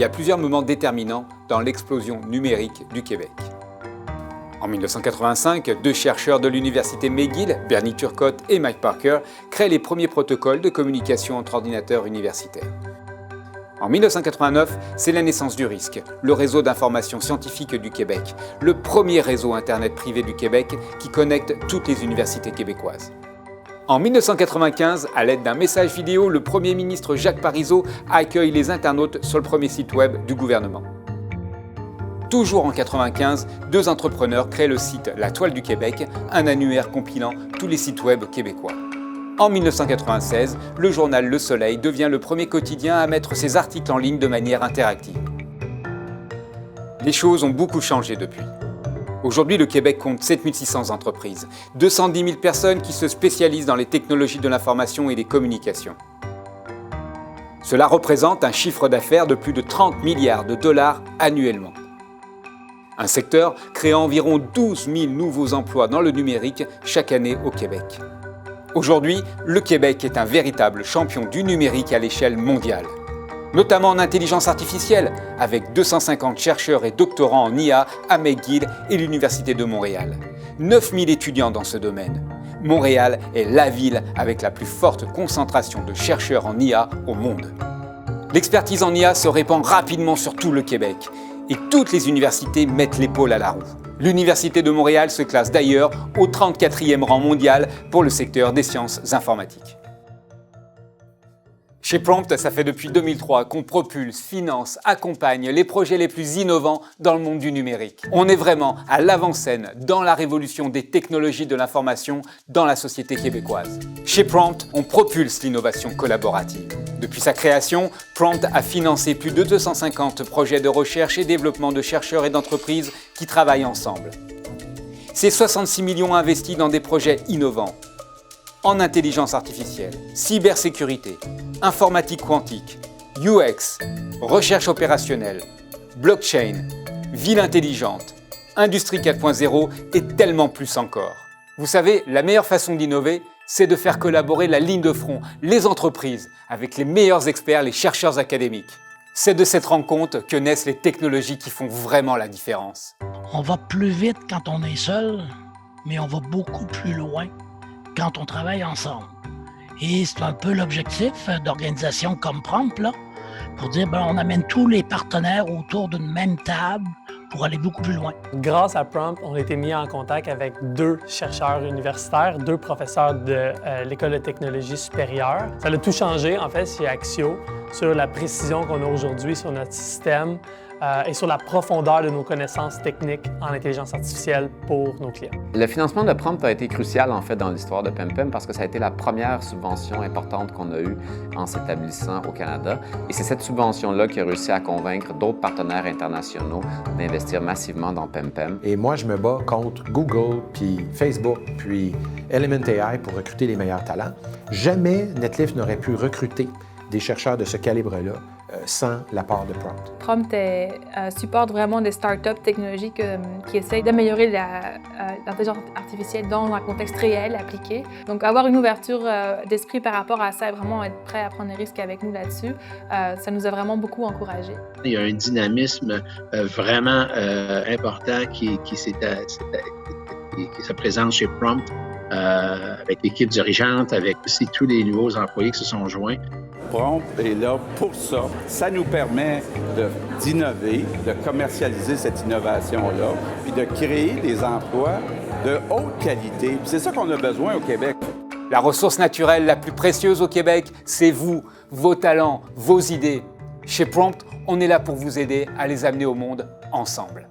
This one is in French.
y a plusieurs moments déterminants dans l'explosion numérique du Québec. En 1985, deux chercheurs de l'université McGill, Bernie Turcotte et Mike Parker, créent les premiers protocoles de communication entre ordinateurs universitaires. En 1989, c'est la naissance du RISC, le réseau d'information scientifique du Québec, le premier réseau Internet privé du Québec qui connecte toutes les universités québécoises. En 1995, à l'aide d'un message vidéo, le Premier ministre Jacques Parizeau accueille les internautes sur le premier site web du gouvernement. Toujours en 1995, deux entrepreneurs créent le site La Toile du Québec, un annuaire compilant tous les sites web québécois. En 1996, le journal Le Soleil devient le premier quotidien à mettre ses articles en ligne de manière interactive. Les choses ont beaucoup changé depuis. Aujourd'hui, le Québec compte 7600 entreprises, 210 000 personnes qui se spécialisent dans les technologies de l'information et des communications. Cela représente un chiffre d'affaires de plus de 30 milliards de dollars annuellement. Un secteur créant environ 12 000 nouveaux emplois dans le numérique chaque année au Québec. Aujourd'hui, le Québec est un véritable champion du numérique à l'échelle mondiale, notamment en intelligence artificielle, avec 250 chercheurs et doctorants en IA à McGill et l'Université de Montréal. 9 000 étudiants dans ce domaine. Montréal est la ville avec la plus forte concentration de chercheurs en IA au monde. L'expertise en IA se répand rapidement sur tout le Québec et toutes les universités mettent l'épaule à la roue. L'Université de Montréal se classe d'ailleurs au 34e rang mondial pour le secteur des sciences informatiques. Chez Prompt, ça fait depuis 2003 qu'on propulse, finance, accompagne les projets les plus innovants dans le monde du numérique. On est vraiment à l'avant-scène dans la révolution des technologies de l'information dans la société québécoise. Chez Prompt, on propulse l'innovation collaborative. Depuis sa création, Prompt a financé plus de 250 projets de recherche et développement de chercheurs et d'entreprises qui travaillent ensemble. C'est 66 millions investis dans des projets innovants, en intelligence artificielle, cybersécurité, informatique quantique, UX, recherche opérationnelle, blockchain, ville intelligente, industrie 4.0 et tellement plus encore. Vous savez, la meilleure façon d'innover, c'est de faire collaborer la ligne de front, les entreprises, avec les meilleurs experts, les chercheurs académiques. C'est de cette rencontre que naissent les technologies qui font vraiment la différence. On va plus vite quand on est seul, mais on va beaucoup plus loin quand on travaille ensemble. Et c'est un peu l'objectif d'organisations comme Prompt, là, pour dire on amène tous les partenaires autour d'une même table pour aller beaucoup plus loin. Grâce à Prompt, on a été mis en contact avec deux chercheurs universitaires, deux professeurs de l'École de technologie supérieure. Ça a tout changé, en fait, chez Axio, sur la précision qu'on a aujourd'hui sur notre système et sur la profondeur de nos connaissances techniques en intelligence artificielle pour nos clients. Le financement de Prompt a été crucial en fait dans l'histoire de PemPem parce que ça a été la première subvention importante qu'on a eue en s'établissant au Canada. Et c'est cette subvention-là qui a réussi à convaincre d'autres partenaires internationaux d'investir massivement dans PemPem. Et moi, je me bats contre Google, puis Facebook, puis Element AI pour recruter les meilleurs talents. Jamais Netlift n'aurait pu recruter des chercheurs de ce calibre-là sans l'apport de Prompt. Prompt supporte vraiment des startups technologiques qui essayent d'améliorer l'intelligence artificielle dans un contexte réel, appliqué. Donc avoir une ouverture d'esprit par rapport à ça et vraiment être prêt à prendre des risques avec nous là-dessus, ça nous a vraiment beaucoup encouragés. Il y a un dynamisme vraiment important qui se présente chez Prompt avec l'équipe dirigeante, avec aussi tous les nouveaux employés qui se sont joints. Prompt est là pour ça. Ça nous permet d'innover, de commercialiser cette innovation-là, puis de créer des emplois de haute qualité. Puis c'est ça qu'on a besoin au Québec. La ressource naturelle la plus précieuse au Québec, c'est vous, vos talents, vos idées. Chez Prompt, on est là pour vous aider à les amener au monde ensemble.